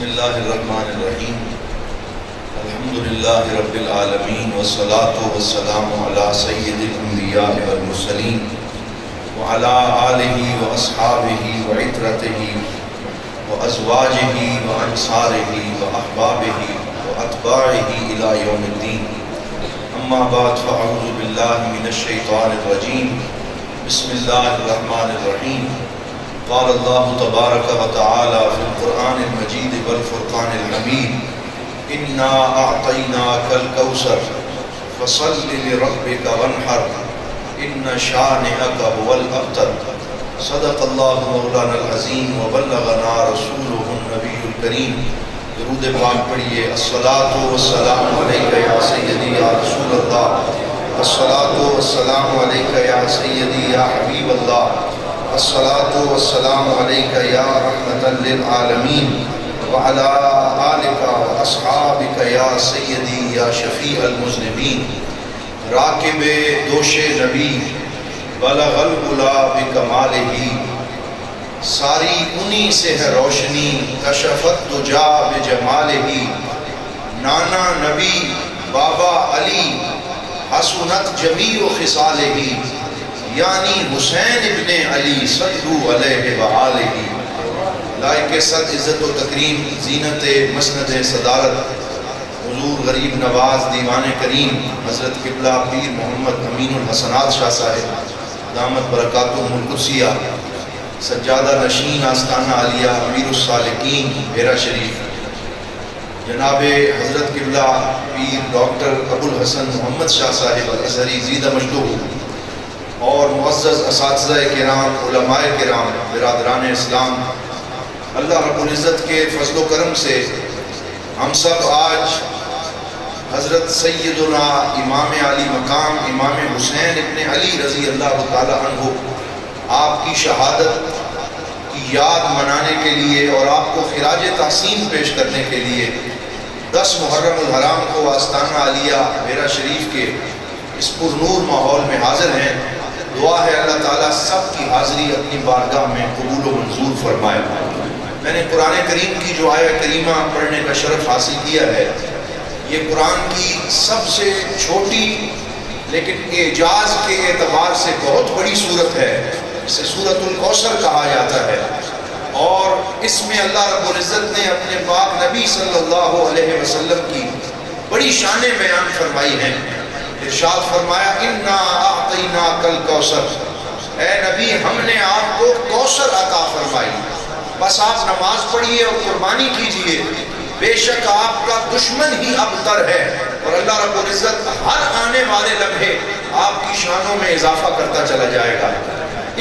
بسم اللہ الرحمن الرحیم الحمد للہ رب العالمین والصلاة والسلام علی سید الانبیاء والمرسلین وعلی آلہ واصحابہ وعطرتہ وازواجہ وانصارہ واحبابہ واتباعہ الی یوم الدین اما بعد فاعوذ باللہ من الشیطان الرجیم بسم اللہ الرحمن الرحیم قال اللہ تبارک و تعالی فی القرآن المجید والفرقان الحمید انا اعطیناک الکوثر فصل لربک وانحر ان شانئک هو الابتر صدق اللہ مولانا العظیم وبلغنا رسولہ النبی الکریم۔ درود پاک پڑھیے۔ الصلاۃ والسلام علیک یا سیدی یا رسول اللہ، الصلاۃ والسلام علیک یا سیدی یا حبیب اللہ، الصلاۃ والسلام علیک یا رحمۃ للعالمین وعلی آلک واصحابک یا سیدی یا شفیع المذنبین۔ راکب دوش نبی بلغ العلا بکمالہ، ساری انہی سے ہے روشنی کشفت دجا بجمالہ۔ نانا نبی بابا علی حسنت جمیع خصالہ، یعنی حسین ابن علی صلو علیہ وآلہ۔ لائق صد عزت و تکریم زینت مسند صدارت حضور غریب نواز دیوان کریم حضرت قبلہ پیر محمد امین الحسنات شاہ صاحب دامت برکاتہم القدسیہ، سجادہ نشین آستانہ عالیہ امیر السالکین بیرہ شریف، جناب حضرت قبلہ پیر ڈاکٹر ابو الحسن محمد شاہ صاحب الازہری زیدہ مجدہ، اور معزز اساتذہ کرام، علماء کرام، برادران اسلام، اللہ رب العزت کے فضل و کرم سے ہم سب آج حضرت سیدنا امام علی مقام امام حسین ابن علی رضی اللہ تعالی عنہ آپ کی شہادت کی یاد منانے کے لیے اور آپ کو خراج تحسین پیش کرنے کے لیے 10 محرم الحرام کو آستانہ عالیہ بیرہ شریف کے اس پر نور ماحول میں حاضر ہیں۔ دعا ہے اللہ تعالیٰ سب کی حاضری اپنی بارگاہ میں قبول و منظور فرمائے۔ میں نے قرآن کریم کی جو آیہ کریمہ پڑھنے کا شرف حاصل کیا ہے، یہ قرآن کی سب سے چھوٹی لیکن اعجاز کے اعتبار سے بہت بڑی صورت ہے، اسے سورۃ الکوثر کہا جاتا ہے، اور اس میں اللہ رب العزت نے اپنے پاک نبی صلی اللہ علیہ وسلم کی بڑی شانیں بیان فرمائی ہیں۔ ارشاد فرمایا انا اعطیناک الکوثر، اے نبی ہم نے آپ کو کوثر عطا فرمائی، بس آپ نماز پڑھیے اور قربانی کیجئے، بے شک آپ کا دشمن ہی ابتر ہے، اور اللہ رب العزت ہر آنے والے لمحے آپ کی شانوں میں اضافہ کرتا چلا جائے گا۔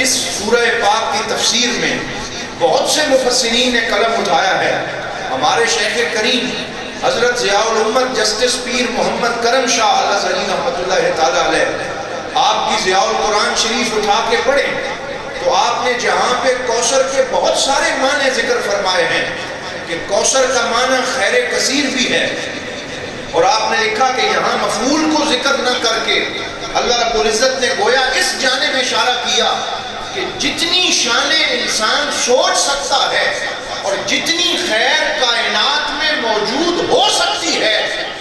اس سورہ پاک کی تفسیر میں بہت سے مفسرین نے قلم اٹھایا ہے۔ ہمارے شیخ کریم حضرت ضیاء الامت جسٹس پیر محمد کرم شاہ الازہری رحمۃ اللہ تعالیٰ علیہ، آپ کی ضیاء القرآن شریف اٹھا کے پڑھیں تو آپ نے جہاں پہ کوثر کے بہت سارے معنی ذکر فرمائے ہیں کہ کوثر کا معنی خیر کثیر بھی ہے، اور آپ نے لکھا کہ یہاں مفعول کو ذکر نہ کر کے اللہ رب العزت نے گویا اس جانب اشارہ کیا کہ جتنی شانیں انسان سوچ سکتا ہے اور جتنی خیر کائنات میں موجود ہو سکتی ہے،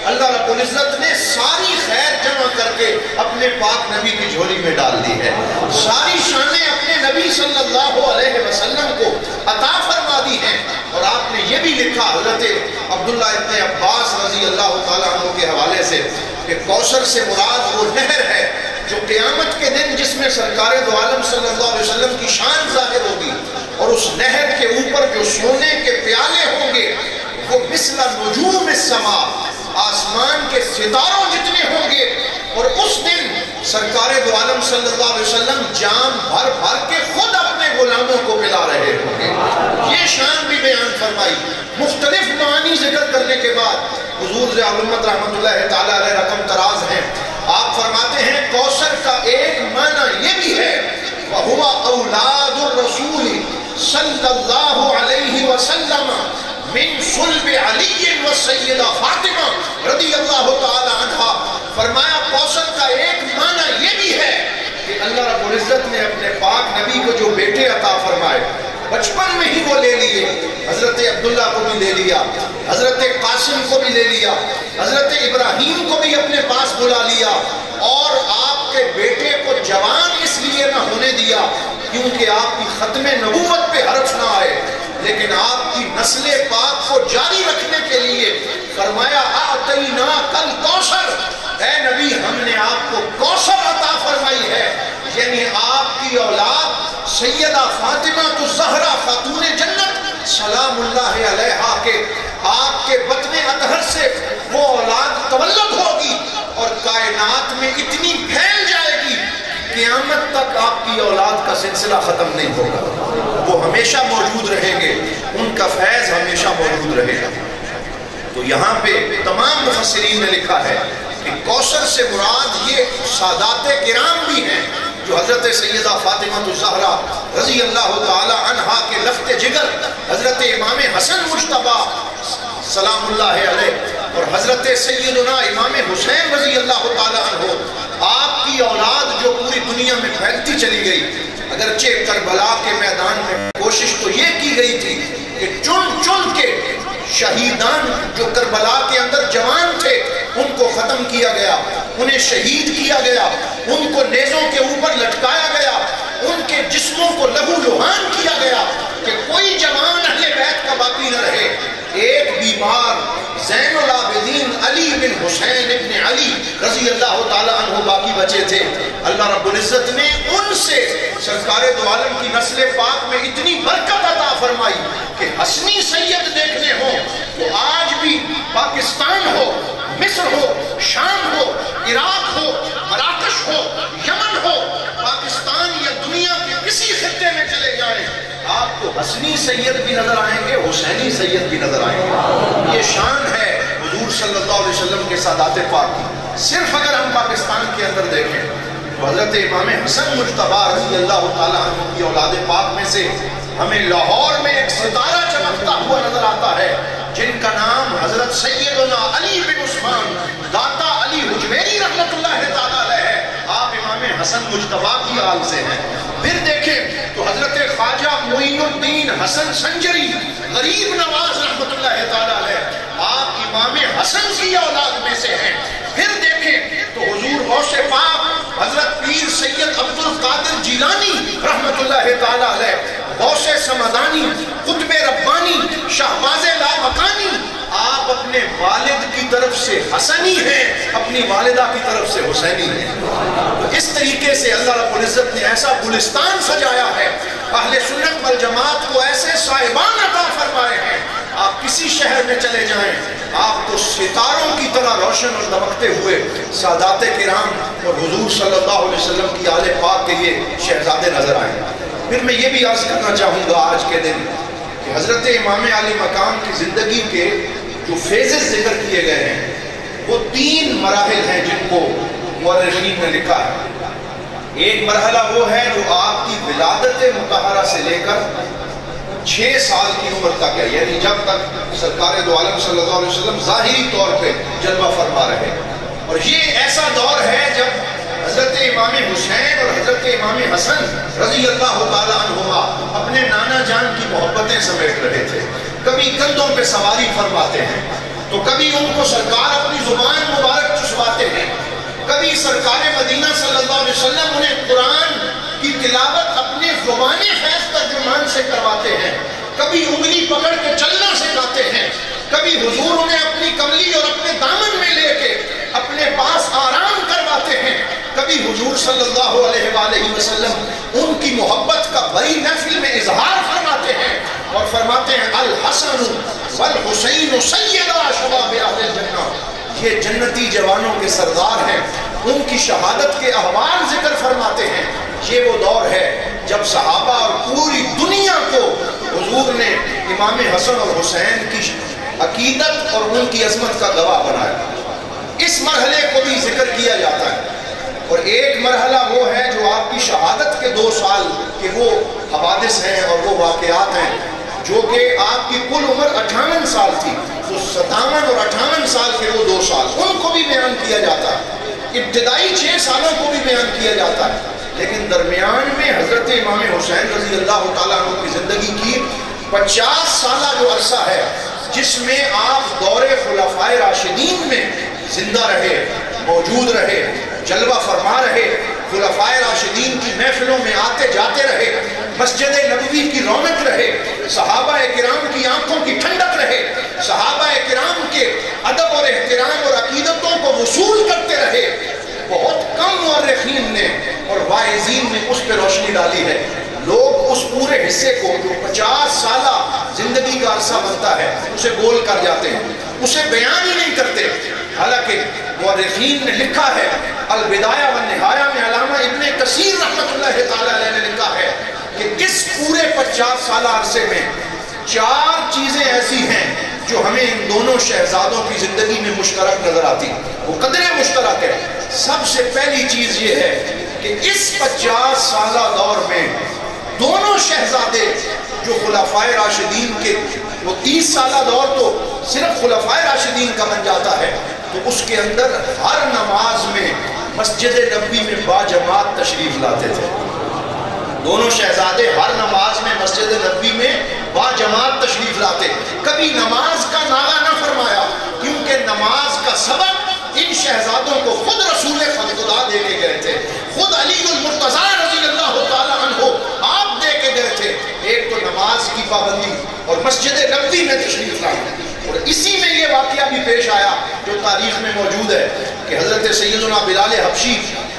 اللہ رب العزت نے ساری خیر جمع کر کے اپنے پاک نبی کی جھولی میں ڈال دی ہے۔ ساری شانیں اپنے نبی صلی اللہ علیہ وسلم کو عطا فرما دی ہیں، اور آپ نے یہ بھی لکھا حضرت عبداللہ ابن عباس رضی اللہ تعالیٰ عنہ کے حوالے سے کہ کوثر سے مراد وہ نہر ہے جو قیامت کے دن جس میں سرکار دو عالم صلی اللہ علیہ وسلم کی شان ظاہر ہوگی، اور اس نہر کے اوپر جو سونے کے پیالے ہوں گے وہ مثل نجوم السماء، آسمان کے ستاروں جتنے ہوں گے، اور اس دن سرکار دو عالم صلی اللہ علیہ وسلم جام بھر بھر کے خود اپنے غلاموں کو پلا رہے ہوں گے۔ یہ شان بھی بیان فرمائی۔ مختلف معانی ذکر کرنے کے بعد حضور ضیاء الامت رحمۃ اللہ تعالیٰ علیہ رقم تراز ہیں، آپ فرماتے ہیں کوثر کا ایک معنی یہ بھی ہے وَهُوَ أَوْلَادُ الرَّسُولِ صلی اللہ علیہ وسلم من صلب علی والسیدہ فاطمہ رضی اللہ تعالی عنہ۔ فرمایا کوثر کا ایک معنی یہ بھی ہے کہ اللہ رب العزت نے اپنے پاک نبی کو جو بیٹے عطا فرمائے بچپن میں ہی وہ لے لیے، حضرت عبداللہ کو بھی لے لیا، حضرت قاسم کو بھی لے لیا، حضرت ابراہیم کو بھی اپنے پاس بلا لیا، اور آپ کے بیٹے کو جوان اس لیے نہ ہونے دیا کیونکہ آپ کی ختم نبوت پہ حرف نہ آئے، لیکن آپ کی نسل پاک کو جاری رکھنے کے لیے فرمایا اعطیناک الکوثر، اے نبی ہم نے آپ کو کوثر عطا فرمائی ہے، یعنی آپ کی اولاد سیدہ فاطمہ الزہرا خاتون جنت سلام اللہ علیہا کے آپ کے بطن اطہر سے وہ اولاد تولد ہوگی اور کائنات میں اتنی پھیل جائے گی قیامت تک آپ کی اولاد کا سلسلہ ختم نہیں ہوگا، وہ ہمیشہ موجود رہیں گے، ان کا فیض ہمیشہ موجود رہے گا۔ تو یہاں پہ تمام مفسرین نے لکھا ہے کہ کوثر سے مراد یہ سادات کرام بھی ہیں جو حضرت سیدہ فاطمہ الزہرا رضی اللہ تعالی عنہا کے لخت جگر، حضرت امام حسن مجتبیٰ سلام اللہ علیہ اور حضرت سیدنا امام حسین رضی اللہ تعالی عنہ، آپ کی اولاد جو پوری دنیا میں پھیلتی چلی گئی، اگرچہ کربلا کے میدان میں کوشش تو یہ کی گئی تھی کہ چن چن کے شہیدان جو کربلا کے اندر جوان تھے ان کو ختم کیا گیا، انہیں شہید کیا گیا، ان کو نیزوں کے اوپر لٹکایا گیا، ان کے جسموں کو لہو لہان کیا گیا کہ کوئی جوان اہل بیت کا باقی نہ رہے۔ ایک بیمار زین العابدین علی بن حسین ابن علی رضی اللہ تعالی عنہ باقی بچے تھے۔ اللہ رب العزت نے ان سے سرکار دو عالم کی نسل پاک میں اتنی برکت عطا فرمائی کہ حسنی سید دیکھنے ہوں تو آج بھی پاکستان ہو، مصر ہو، شام ہو، عراق ہو، مراکش ہو، یمن ہو، پاکستان یا دنیا کے کسی خطے میں چلے جائیں آپ کو حسنی سید بھی نظر آئیں گے، حسینی سید بھی نظر آئیں گے۔ یہ شان ہے حضور صلی اللہ علیہ وسلم کے سادات پاک کی۔ صرف اگر ہم پاکستان کے اندر دیکھیں تو حضرت امام حسن مجتبیٰ رضی اللہ تعالیٰ عنہ کی اولاد پاک میں سے ہمیں لاہور میں ایک ستارہ چمکتا ہوا نظر آتا ہے جن کا نام حضرت سیدنا علی بن عثمان داتا علی حجویری رحمت اللہ تعالیٰ علیہ ہے۔ آپ امام حسن مجتبیٰ کی آل سے ہیں۔ پھر دیکھیں تو حضرت خواجہ معین الدین حسن سنجری غریب نواز رحمت اللہ تعالیٰ علیہ، آپ امام حسن کی اولاد میں سے ہیں۔ پھر دیکھیں تو حضور غوث پاک حضرت پیر سید عبد القادر جیلانی رحمت اللہ تعالیٰ علیہ، غوث سمدانی، قطب ربانی، شہباز لامکانی، آپ اپنے والد کی طرف سے حسنی ہیں، اپنی والدہ کی طرف سے حسینی ہیں۔ تو اس طریقے سے اللہ رب العزت نے ایسا گلستان سجایا ہے، اہل سنت والجماعت کو ایسے صاحبان عطا فرمائے ہیں، آپ کسی شہر میں چلے جائیں آپ کو ستاروں کی طرح روشن اور دمکتے ہوئے سادات کرام اور حضور صلی اللہ علیہ وسلم کی آل پاک کے یہ شہزادے نظر آئیں۔ پھر میں یہ بھی عرض کرنا چاہوں گا آج کے دن کہ حضرت امام علی مقام کی زندگی کے جو فیزز ذکر کیے گئے ہیں وہ 3 مراحل ہیں جن کو مورخین نے لکھا ہے۔ ایک مرحلہ وہ ہے جو آپ کی ولادت مطہرہ سے لے کر 6 سال کی عمر تک ہے، یعنی جب تک سرکار دو عالم صلی اللہ علیہ وسلم ظاہری طور پہ جلوہ فرما رہے، اور یہ ایسا دور ہے جب حضرت امام حسین اور حضرت امام حسن رضی اللہ تعالیٰ عنہما اپنے نانا جان کی محبتیں سمیٹ رہے تھے۔ کبھی کندھوں پہ سواری فرماتے ہیں تو کبھی ان کو سرکار اپنی زبان مبارک چسواتے ہیں، کبھی سرکار مدینہ صلی اللہ علیہ وسلم انہیں قرآن کی تلاوت اپنے زبان فیض ترجمان سے کرواتے ہیں، کبھی انگلی پکڑ کے چلنا سکھاتے ہیں، کبھی حضور انہیں اپنی کملی اور اپنے دامن میں لے کے اپنے پاس آرام کرواتے ہیں، کبھی حضور صلی اللہ علیہ وآلہ وسلم ان کی محبت کا بڑی محفل میں اظہار فرماتے ہیں اور فرماتے ہیں الحسن والحسین سیدا شباب اہل الجنہ، یہ جنتی جوانوں کے سردار ہیں، ان کی شہادت کے احوال ذکر فرماتے ہیں۔ یہ وہ دور ہے جب صحابہ اور پوری دنیا کو حضور نے امام حسن اور حسین کی عقیدت اور ان کی عظمت کا گواہ بنایا۔ اس مرحلے کو بھی ذکر کیا جاتا ہے، اور ایک مرحلہ وہ ہے جو آپ کی شہادت کے 2 سال کے وہ حوادث ہیں اور وہ واقعات ہیں جو کہ آپ کی کل عمر 58 سال تھی، تو 57 اور 58 سال کے وہ 2 سال ان کو بھی بیان کیا جاتا ہے، ابتدائی 6 سالوں کو بھی بیان کیا جاتا ہے، لیکن درمیان میں حضرت امام حسین رضی اللہ تعالیٰ عنہ کی زندگی کی 50 سالہ جو عرصہ ہے، جس میں آپ دور خلفائے راشدین میں زندہ رہے، موجود رہے، جلوہ فرما رہے، خلفائے راشدین کی محفلوں میں آتے جاتے رہے، مسجد نبوی کی رونق رہے، صحابہ کرام کی آنکھوں کی ٹھنڈک رہے، صحابہ کرام کے ادب اور احترام اور عقیدتوں کو وصول کرتے رہے، بہت کم مورخین نے اور واعظین نے اس پہ روشنی ڈالی ہے۔ لوگ اس پورے حصے کو جو 50 سالہ زندگی کا عرصہ بنتا ہے اسے بول کر جاتے ہیں، اسے بیان ہی نہیں کرتے۔ حالانکہ مورخین نے لکھا ہے، البدایہ والنہایہ میں علامہ ابن کثیر رحمۃ اللہ تعالیٰ علیہ نے لکھا ہے کہ اس پورے 50 سالہ عرصے میں 4 چیزیں ایسی ہیں جو ہمیں ان دونوں شہزادوں کی زندگی میں مشترک نظر آتی، وہ قدریں مشترک ہے۔ سب سے پہلی چیز یہ ہے کہ اس 50 سالہ دور میں دونوں شہزادے جو خلفائے راشدین کے، وہ 30 سالہ دور تو صرف خلفائے راشدین کا بن جاتا ہے، تو اس کے اندر ہر نماز میں مسجد نبوی میں باجماعت تشریف لاتے تھے۔ دونوں شہزادے ہر نماز میں مسجد نبوی میں باجماعت تشریف لاتے، کبھی نماز کا ناغہ نہ فرمایا، کیونکہ نماز کا سبق ان شہزادوں کو خود رسول خدا دے کے گئے تھے، خود علی المرتضیٰ رضی اللہ تعالیٰ عنہ آپ دے کے گئے تھے۔ ایک تو نماز کی پابندی اور مسجد نبوی میں تشریف لانا، اور اسی میں یہ واقعہ بھی پیش آیا جو تاریخ میں موجود ہے کہ حضرت سیدنا بلال حبشی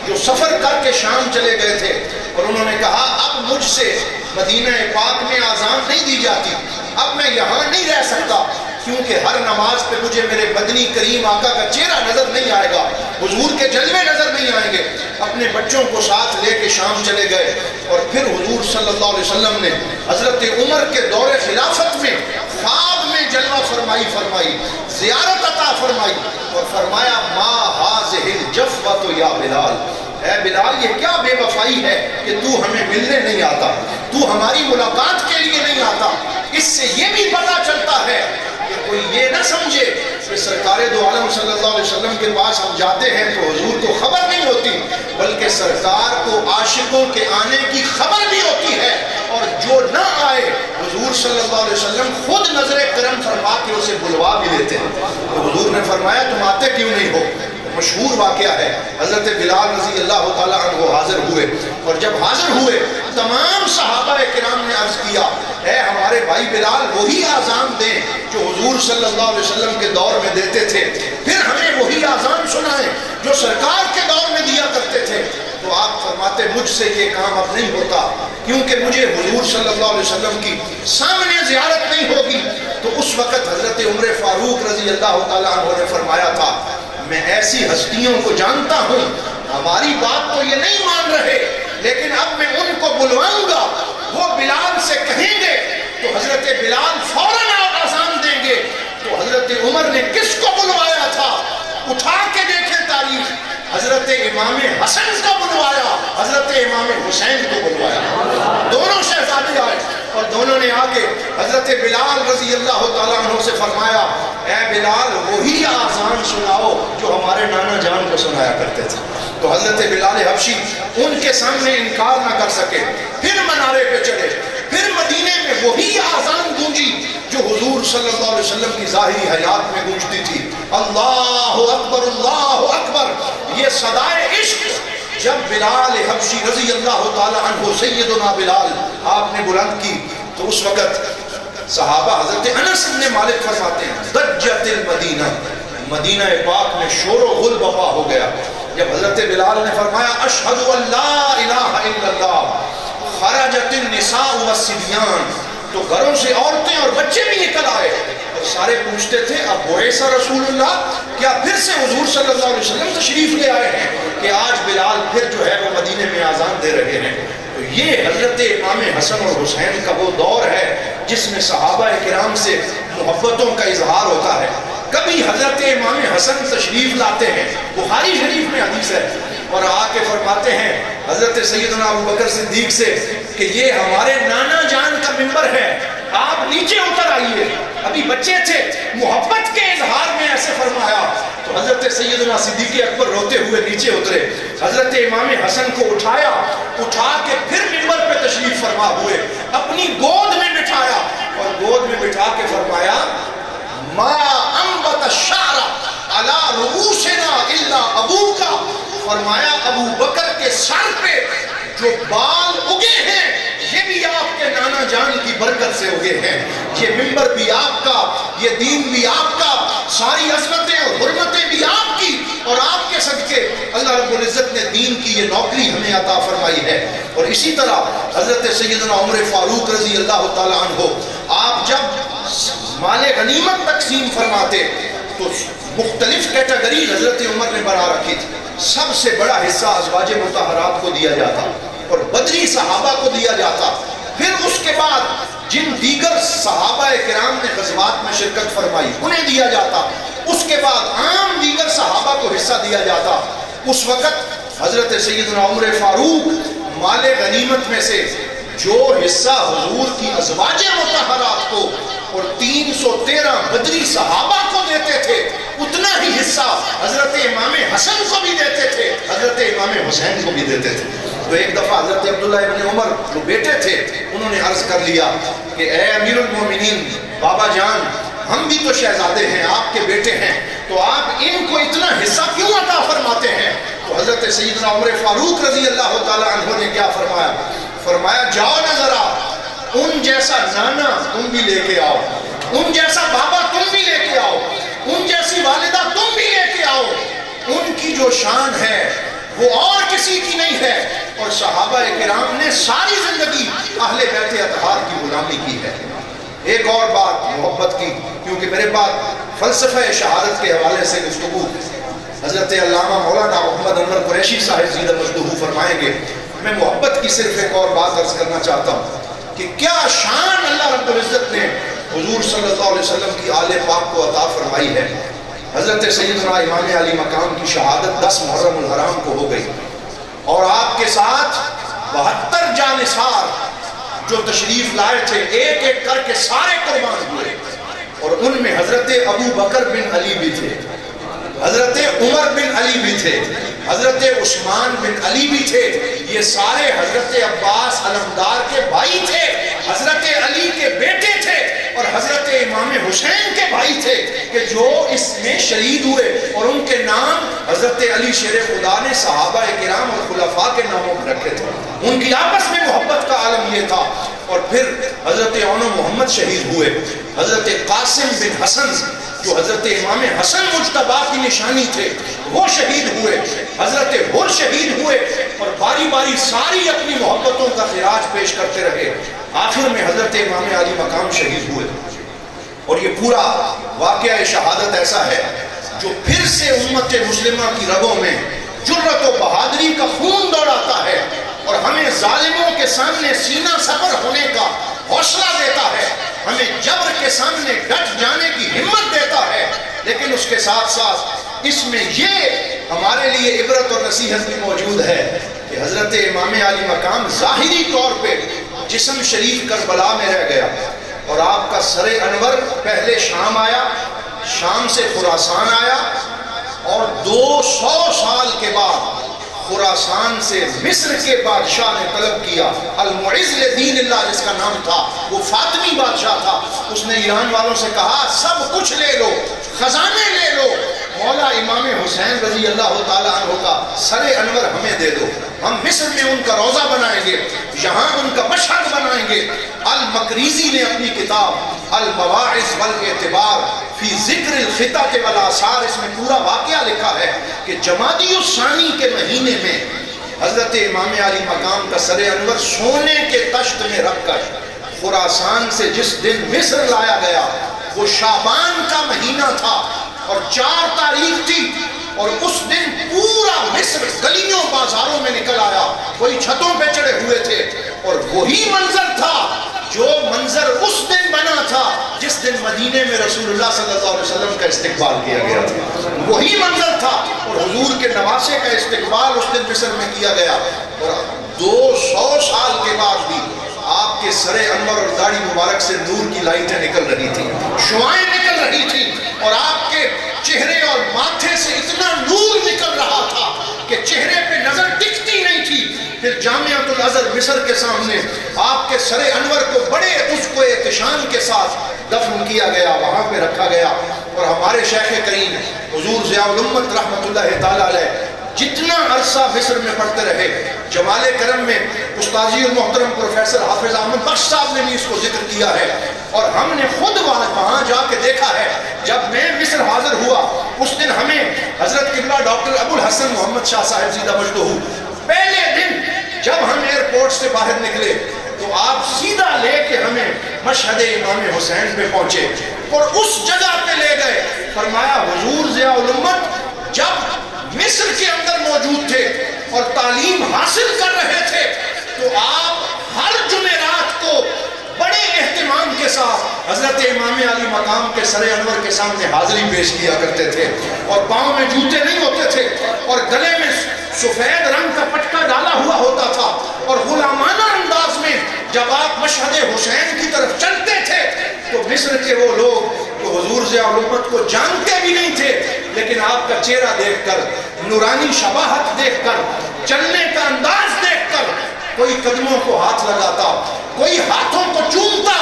جو سفر کر کے شام چلے گئے تھے، اور انہوں نے کہا اب مجھ سے مدینہ پاک میں آذان نہیں دی جاتی، اب میں یہاں نہیں رہ سکتا، کیونکہ ہر نماز پہ مجھے میرے مدنی کریم آقا کا چہرہ نظر نہیں آئے گا، حضور کے جلوے نظر نہیں آئیں گے۔ اپنے بچوں کو ساتھ لے کے شام چلے گئے، اور پھر حضور صلی اللہ علیہ وسلم نے حضرت عمر کے دور خلافت میں خواب میں جلوہ فرمائی، زیارت عطا فرمائی، اور فرمایا ما ہذہ الجفوۃ یا بلال، اے بلال یہ کیا بے وفائی ہے کہ تو ہمیں ملنے نہیں آتا، تو ہماری ملاقات کے لیے نہیں آتا۔ اس سے یہ بھی پتہ چلتا ہے کہ کوئی یہ نہ سمجھے کہ سرکار دو عالم صلی اللہ علیہ وسلم کے پاس ہم جاتے ہیں تو حضور کو خبر نہیں ہوتی، بلکہ سرکار کو عاشقوں کے آنے کی خبر بھی ہوتی ہے، اور جو نہ آئے حضور صلی اللہ علیہ وسلم خود نظر کرم فرما کے اسے بلوا بھی لیتے ہیں۔ تو حضور نے فرمایا تم آتے کیوں نہیں ہو؟ مشہور واقعہ ہے، حضرت بلال رضی اللہ تعالیٰ عنہ حاضر ہوئے، اور جب حاضر ہوئے تمام صحابہ کرام نے عرض کیا اے ہمارے بھائی بلال وہی آذان دیں جو حضور صلی اللہ علیہ وسلم کے دور میں دیتے تھے، پھر ہمیں وہی آذان سنائیں جو سرکار کے دور میں دیا کرتے تھے۔ تو آپ فرماتے مجھ سے یہ کام اب نہیں ہوتا، کیونکہ مجھے حضور صلی اللہ علیہ وسلم کی سامنے زیارت نہیں ہوگی۔ تو اس وقت حضرت عمر فاروق رضی اللہ تعالیٰ عنہ نے فرمایا تھا میں ایسی ہستیوں کو جانتا ہوں ہماری بات تو یہ نہیں مان رہے، لیکن اب میں ان کو بلواؤں گا، وہ بلال سے کہیں گے تو حضرت بلال فوراً آذان دیں گے۔ تو حضرت عمر نے کس کو بلوایا تھا؟ اٹھا کے دیکھیں تاریخ، حضرت امام حسن کو بلوایا، حضرت امام حسین کو بلوایا، دونوں شہزادے آئے، اور دونوں نے آ کے حضرت بلال رضی اللہ تعالیٰ عنہ سے فرمایا اے بلال وہی آذان سناؤ جو ہمارے نانا جان کو سنایا کرتے تھے۔ تو حضرت بلال حبشی ان کے سامنے انکار نہ کر سکے، پھر منارے پہ چڑھے، پھر مدینے میں وہی آذان گونجی جو حضور صلی اللہ علیہ وسلم کی ظاہری حیات میں گونجتی تھی، اللہ اکبر اللہ اکبر، یہ صدائے عشق جب بلال حبشی رضی اللہ تعالی عنہ سیدنا بلال آپ نے بلند کی تو اس وقت صحابہ حضرت انس بن مالک فرماتے ہیں ضجت المدینہ، مدینہ پاک میں شور و غل بپا ہو گیا جب حضرت بلال نے فرمایا اشہد ان لا الہ الا اللہ، خرجت النساء والصبیان، تو گھروں سے عورتیں اور بچے بھی نکل آئے، اور سارے پوچھتے تھے اب بعث رسول اللہ، کیا پھر سے حضور صلی اللہ علیہ وسلم تشریف لے آئے ہیں کہ آج بلال پھر جو ہے وہ مدینے میں آذان دے رہے ہیں۔ تو یہ حضرت امام حسن اور حسین کا وہ دور ہے جس میں صحابہ کرام سے محبتوں کا اظہار ہوتا ہے۔ کبھی حضرت امام حسن تشریف لاتے ہیں، بخاری شریف میں حدیث ہے، اور آ کے فرماتے ہیں حضرت سیدنا ابوبکر صدیق سے کہ یہ ہمارے نانا جان کا منبر ہے، آپ نیچے اتر آئیے۔ ابھی بچے تھے، محبت کے اظہار میں ایسے فرمایا تو حضرت سیدنا صدیق اکبر روتے ہوئے نیچے اترے، حضرت امام حسن کو اٹھایا، اٹھا کے پھر منبر پہ تشریف فرما ہوئے، اپنی گود میں بٹھایا اور گود میں بٹھا کے فرمایا ما انبت الشعر علی رؤوسنا الا ابوکا، فرمایا ابو بکر کے سر پہ جو بال اگے ہیں یہ بھی آپ کے نانا جان کی برکت سے اگے ہیں، یہ منبر بھی آپ کا، یہ دین بھی آپ کا، ساری عظمتیں اور حرمتیں بھی آپ کی، اور آپ کے صدقے اللہ رب العزت نے دین کی یہ نوکری ہمیں عطا فرمائی ہے۔ اور اسی طرح حضرت سیدنا عمر فاروق رضی اللہ تعالیٰ عنہ، آپ جب مال غنیمت تقسیم فرماتے تو مختلف کیٹیگری حضرت عمر نے بنا رکھی تھی، سب سے بڑا حصہ ازواج مطہرات کو دیا جاتا اور بدری صحابہ کو دیا جاتا، پھر اس کے بعد جن دیگر صحابہ کرام نے غزوات میں شرکت فرمائی انہیں دیا جاتا، اس کے بعد عام دیگر صحابہ کو حصہ دیا جاتا۔ اس وقت حضرت سیدنا عمر فاروق مال غنیمت میں سے جو حصہ حضور کی ازواج مطہرات کو اور 313 بدری صحابہ کو دیتے تھے، اتنا ہی حصہ حضرت امام حسن کو بھی دیتے تھے، حضرت امام حسین کو بھی دیتے تھے۔ تو ایک دفعہ حضرت عبداللہ ابن عمر جو بیٹے تھے انہوں نے عرض کر لیا کہ اے امیر المومنین، بابا جان ہم بھی تو شہزادے ہیں، آپ کے بیٹے ہیں، تو آپ ان کو اتنا حصہ کیوں عطا فرماتے ہیں؟ تو حضرت سیدنا عمر فاروق رضی اللہ تعالیٰ عنہ نے کیا فرمایا؟ فرمایا جاؤ نہ ذرا ان جیسا نانا تم بھی لے کے آؤ، ان جیسا بابا تم بھی لے کے آؤ، ان جیسی والدہ تم بھی لے کے آؤ، ان کی جو شان ہے وہ اور کسی کی نہیں ہے۔ اور صحابہ کرام نے ساری زندگی اہل بیت اطہار کی غلامی کی ہے۔ ایک اور بات محبت کی، کیونکہ میرے پاس فلسفہ شہادت کے حوالے سے گفتگو حضرت علامہ مولانا محمد انور قریشی صاحب زیدہ مجدہ فرمائیں گے، میں محبت کی صرف ایک اور بات عرض کرنا چاہتا ہوں کہ کیا شان اللہ رب العزت نے حضور صلی اللہ علیہ وسلم کی آل پاک کو عطا فرمائی ہے۔ حضرت سیدنا امام علی مقام کی شہادت 10 محرم الحرام کو ہو گئی، اور آپ کے ساتھ 72 جانثار جو تشریف لائے تھے ایک ایک کر کے سارے قربان ہوئے، اور ان میں حضرت ابو بکر بن علی بھی تھے، حضرت عمر بن علی بھی تھے، حضرت عثمان بن علی بھی تھے، یہ سارے حضرت عباس علمدار کے بھائی تھے، حضرت علی کے بیٹے تھے، اور حضرت امام حسین کے بھائی تھے کہ جو اس میں شہید ہوئے، اور ان کے نام حضرت علی شیر خدا نے صحابہ کرام اور خلفاء کے ناموں پر رکھے تھے۔ ان کی آپس میں محبت کا عالم یہ تھا۔ اور پھر حضرت عون محمد شہید ہوئے، حضرت قاسم بن حسن جو حضرت امام حسن مجتبی کی نشانی تھے وہ شہید ہوئے، حضرت حر شہید ہوئے، اور باری باری ساری اپنی محبتوں کا خراج پیش کرتے رہے۔ آخر میں حضرت امام علی مقام شہید ہوئے، اور یہ پورا واقعہ شہادت ایسا ہے جو پھر سے امت مسلمہ کی رگوں میں جرأت و بہادری کا خون دوڑاتا ہے، اور ہمیں ظالموں کے سامنے سینہ سپر ہونے کا حوصلہ دیتا ہے، ہمیں جبر کے سامنے ڈٹ جانے کی ہمت دیتا ہے۔ لیکن اس کے ساتھ ساتھ اس میں یہ ہمارے لیے عبرت اور نصیحت بھی موجود ہے کہ حضرت امام علی مقام ظاہری طور پہ جسم شریف کربلا میں رہ گیا، اور آپ کا سر انور پہلے شام آیا، شام سے خراسان آیا، اور 200 سال کے بعد خراسان سے مصر کے بادشاہ نے طلب کیا، المعز لدین اللہ جس کا نام تھا، وہ فاطمی بادشاہ تھا، اس نے ایران والوں سے کہا سب کچھ لے لو، خزانے لے لو، مولا امام حسین رضی اللہ تعالیٰ عنہ کا سر انور ہمیں دے دو، ہم مصر میں ان کا روضہ بنائیں گے، یہاں ان کا مشہد بنائیں گے۔ المقریزی نے اپنی کتاب المواعظ والاعتبار فی ذکر الخطط والآثار اس میں پورا واقعہ لکھا ہے کہ جمادی الثانی کے مہینے میں حضرت امام علی مقام کا سر انور سونے کے تشت میں رکھ کر خراسان سے جس دن مصر لایا گیا وہ شعبان کا مہینہ تھا اور 4 تاریخ تھی، اور اس دن پورا مصر گلیوں بازاروں میں نکل آیا، کوئی چھتوں پہ چڑھے ہوئے تھے، اور وہی منظر تھا جو منظر اس دن بنا تھا جس دن مدینے میں رسول اللہ صلی اللہ علیہ وسلم کا استقبال کیا گیا تھا، وہی منظر تھا، اور حضور کے نواسے کا استقبال اس دن مصر میں کیا گیا، اور 200 سال کے بعد بھی آپ کے سر انور اور داڑھی مبارک سے نور کی لائٹیں نکل رہی تھی، شعائیں نکل رہی تھی، اور آپ کے چہرے اور ماتھے سے الازل مصر کے سامنے آپ کے سر انور کو بڑے اس کو احتشام کے ساتھ دفن کیا گیا، وہاں پہ رکھا گیا۔ اور ہمارے شیخ کریم حضور ضیاء الامت رحمۃ اللہ تعالی علیہ جتنا عرصہ مصر میں پڑھتے رہے، جمال کرم میں استاذی المحترم پروفیسر حافظ احمد بخش صاحب نے بھی اس کو ذکر کیا ہے، اور ہم نے خود وہاں جا کے دیکھا ہے۔ جب میں مصر حاضر ہوا اس دن ہمیں حضرت قبلہ ڈاکٹر ابو الحسن محمد شاہ صاحب زیدہ مجدہ پہلے دن جب ہم ایئرپورٹ سے باہر نکلے تو آپ سیدھا لے کے ہمیں مشہد امام حسین پہ پہنچے اور اس جگہ پہ لے گئے۔ فرمایا حضور ضیاء الامت جب مصر کے اندر موجود تھے اور تعلیم حاصل کر رہے تھے تو آپ ہر جمعرات کو بڑے اہتمام کے ساتھ حضرت امام علی مقام کے سر انور کے سامنے حاضری پیش کیا کرتے تھے، اور پاؤں میں جوتے نہیں ہوتے تھے اور گلے میں سفید رنگ کا پٹکا ڈالا ہوا ہوتا تھا، اور غلامانہ انداز میں جب آپ مشہد حسین کی طرف چلتے تھے تو مصر کے وہ لوگ جو حضور ضیاء الامت کو جانتے بھی نہیں تھے، لیکن آپ کا چہرہ دیکھ کر، نورانی شباہت دیکھ کر، چلنے کا انداز دیکھ کر کوئی قدموں کو ہاتھ لگاتا، کوئی ہاتھوں کو چومتا،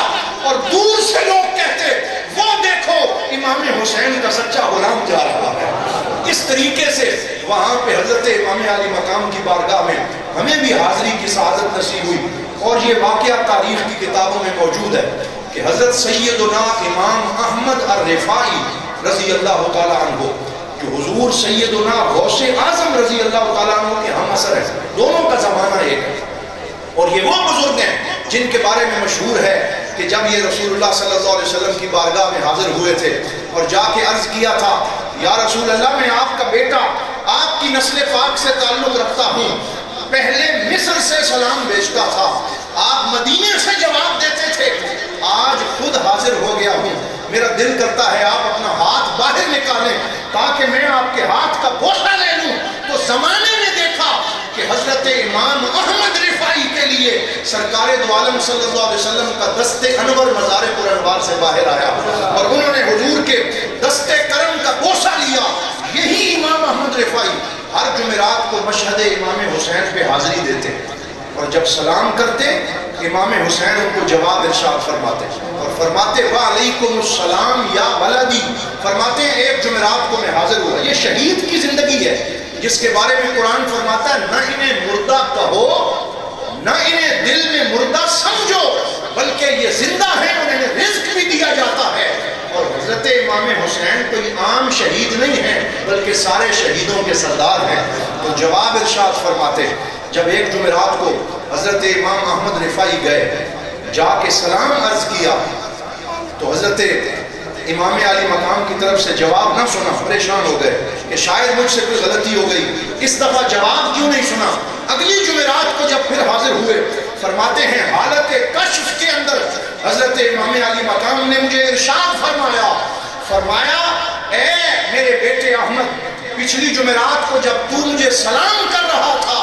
اور دور سے لوگ کہتے وہ دیکھو امام حسین کا سچا غلام جا رہا ہے۔ اس طریقے سے وہاں پہ حضرت امام علی مقام کی بارگاہ میں ہمیں بھی حاضری کی سعادت نصیب ہوئی، اور یہ واقعہ تاریخ کی کتابوں میں موجود ہے کہ حضرت سیدنا امام احمد الرفاعی رضی اللہ تعالیٰ عنہ جو حضور سیدنا غوث اعظم رضی اللہ تعالیٰ عنہ کے ہم اثر ہیں، دونوں کا زمانہ ایک ہے، اور یہ وہ بزرگ ہیں جن کے بارے میں مشہور ہے کہ جب یہ رسول اللہ صلی اللہ علیہ وسلم کی بارگاہ میں حاضر ہوئے تھے اور جا کے عرض کیا تھا یا رسول اللہ میں آپ کا بیٹا آپ کی نسل پاک سے تعلق رکھتا ہوں، پہلے مصر سے سلام بھیجتا تھا، آپ مدینے سے جواب دیتے تھے، آج خود حاضر ہو گیا ہوں، میرا دل کرتا ہے آپ اپنا ہاتھ باہر نکالیں تاکہ میں آپ کے ہاتھ کا بوسہ لے لوں۔ تو زمانے میں دیکھا کہ حضرت امام احمد رفاعی کے لیے سرکار دو عالم صلی اللہ علیہ وسلم کا دست انور مزار پر انوار سے باہر آیا، اور انہوں نے حضور کے دست کرم کا بوسہ لیا۔ یہی امام احمد رفاعی ہر جمعرات کو مشہد امام حسین پہ حاضری دیتے، اور جب سلام کرتے امام حسین ان کو جواب ارشاد فرماتے، اور فرماتے وعلیکم السلام یا ولدی، فرماتے ہیں ایک جمعرات کو میں حاضر ہوا۔ یہ شہید کی زندگی ہے جس کے بارے میں قرآن فرماتا ہے نہ انہیں مردہ کہو نہ انہیں دل میں مردہ سمجھو، بلکہ یہ زندہ ہیں، انہیں رزق بھی دیا جاتا ہے۔ اور حضرت امام حسین کوئی عام شہید نہیں ہیں بلکہ سارے شہیدوں کے سردار ہیں۔ تو جواب ارشاد فرماتے جب ایک جمعرات کو حضرت امام احمد رفاعی گئے، جا کے سلام عرض کیا تو حضرت امام علی مقام کی طرف سے جواب نہ سنا، پریشان ہو گئے کہ شاید مجھ سے کوئی غلطی ہو گئی، اس دفعہ جواب کیوں نہیں سنا۔ اگلی جمعرات کو جب پھر حاضر ہوئے، فرماتے ہیں حالت کشف کے اندر حضرت امام علی مقام نے مجھے ارشاد فرمایا اے میرے بیٹے احمد، پچھلی جمعرات کو جب تو مجھے سلام کر رہا تھا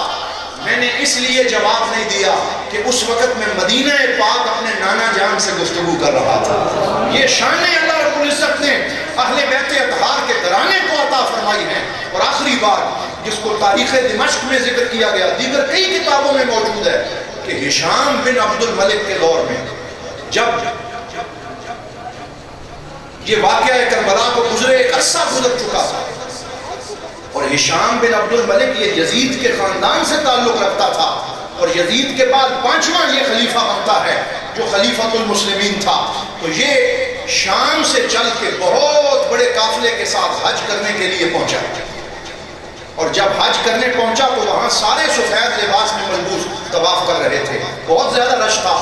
میں نے اس لیے جواب نہیں دیا کہ اس وقت میں مدینہ پاک اپنے نانا جان سے گفتگو کر رہا تھا۔ یہ شان اللہ رب العزت نے اہل بیت اطہار کے گھرانے کو عطا فرمائی ہے۔ اور آخری بات جس کو تاریخ دمشق میں ذکر کیا گیا، دیگر کئی کتابوں میں موجود ہے کہ ہشام بن عبد الملک کے دور میں جب یہ واقعہ کربلا کو گزرے ایک عرصہ گزر چکا تھا، اور ہشام بن عبد الملک یہ یزید کے خاندان سے تعلق رکھتا تھا، اور یزید کے بعد 5واں یہ خلیفہ بنتا ہے جو خلیفۃ المسلمین تھا۔ تو یہ شام سے چل کے بہت بڑے قافلے کے ساتھ حج کرنے کے لیے پہنچا، اور جب حج کرنے پہنچا تو وہاں سارے سفید لباس میں ملبوس طواف کر رہے تھے، بہت زیادہ رش تھا۔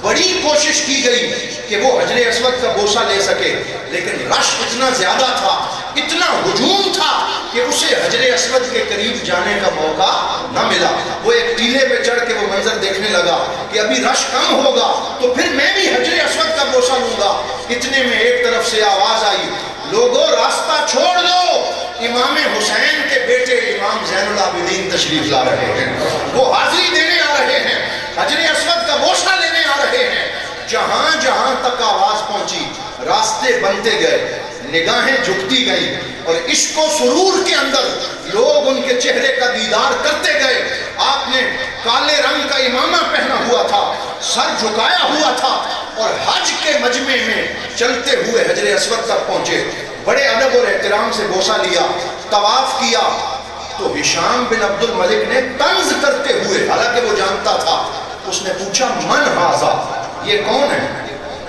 بڑی کوشش کی گئی کہ وہ حجر اسود کا بوسہ لے سکے، لیکن رش اتنا زیادہ تھا، اتنا ہجوم تھا کہ اسے حجر اسود کے قریب جانے کا موقع نہ ملا۔ وہ ایک ٹیلے پہ چڑھ کے وہ منظر دیکھنے لگا کہ ابھی رش کم ہوگا تو پھر میں بھی حجر اسود کا بوسہ لوں گا۔ اتنے میں ایک طرف سے آواز آئی، لوگوں راستہ چھوڑ دو، امام حسین کے بیٹے امام زین العابدین تشریف لا رہے ہیں، وہ حاضری دینے آ رہے ہیں، حجر اسود کا بوسہ لینے آ رہے ہیں۔ جہاں جہاں تک آواز پہنچی راستے بنتے گئے، نگاہیں جھکتی گئیں، اور عشق و سرور کے اندر لوگ ان کے چہرے کا دیدار کرتے گئے۔ آپ نے کالے رنگ کا امامہ پہنا ہوا تھا، سر جھکایا ہوا تھا، اور حج کے مجمع میں چلتے ہوئے حجر اسود تک پہنچے، بڑے ادب اور احترام سے بوسہ لیا، طواف کیا۔ تو ہشام بن عبد الملک نے طنز کرتے ہوئے، حالانکہ وہ جانتا تھا، اس نے پوچھا من ھذا، یہ کون ہے؟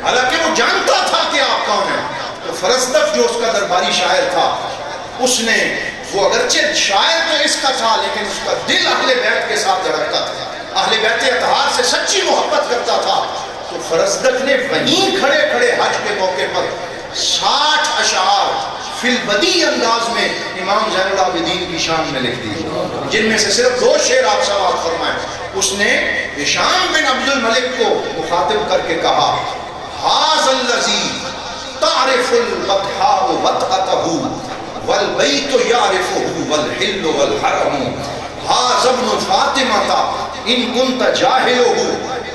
حالانکہ وہ جانتا تھا کہ آپ کون ہیں۔ تو فرزدق جو اس کا درباری شاعر تھا، اس نے، وہ اگرچہ شاعر تو اس کا تھا لیکن اس کا دل اہل بیت کے ساتھ دھڑکتا تھا، اہل بیت اطہار سے سچی محبت کرتا تھا۔ تو فرزدق نے وہیں کھڑے کھڑے حج کے موقع پر 60 اشعار فی البدی انداز میں امام زین العابدین کی شان میں لکھ دی، جن میں سے صرف 2 شعر آپ سماعت فرمائیں۔ اس نے ہشام بن عبد الملک کو مخاطب کر کے کہا، ھذا الذی تعرف البطحاء وطأتہ والبیت یعرفہ والحل والحرم، ھذا ابن فاطمہ ان کنت جاہلہ،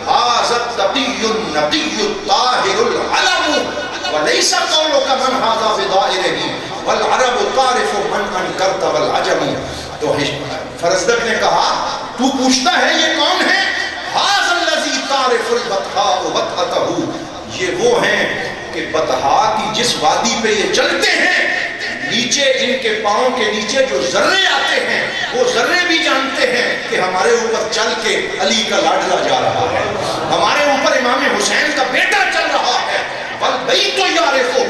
ھذا التقی النقی الطاہر العلم، ولیس قولک من ھذا بدائرہ والعرب تعرف من انکرت والعجم۔ تو فرزدق نے کہا، تو پوچھتا ہے یہ کون ہے؟ ھذا الذی تعرف البطحاء وطأتہ، یہ وہ ہیں کہ بطحاء کی جس وادی پہ یہ چلتے ہیں، نیچے ان کے پاؤں کے نیچے جو ذرے آتے ہیں، وہ ذرے بھی جانتے ہیں کہ ہمارے اوپر چل کے علی کا لاڈلا جا رہا ہے، ہمارے اوپر امام حسین کا بیٹا چل رہا ہے۔ والبیت یعرفہ،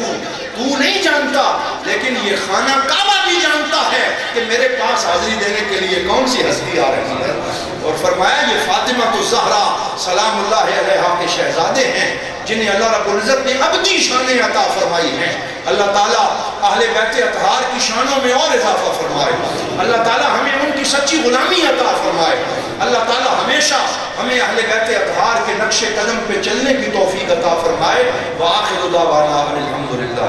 تو نہیں جانتا لیکن یہ خانہ کعبہ بھی جانتا ہے کہ میرے پاس حاضری دینے کے لیے کون سی ہستی آ رہی ہے۔ اور فرمایا یہ فاطمہ الزہرا سلام اللہ علیہا کے شہزادے ہیں، جنہیں اللہ رب العزت نے ابدی شانیں عطا فرمائی ہیں۔ اللہ تعالیٰ اہل بیت اطہار کی شانوں میں اور اضافہ فرمائے، اللہ تعالیٰ ہمیں ان کی سچی غلامی عطا فرمائے، اللہ تعالیٰ ہمیشہ ہمیں اہل بیت اطہار کے نقش قدم پہ چلنے کی توفیق عطا فرمائے۔ وآخر دعوانا الحمدللہ۔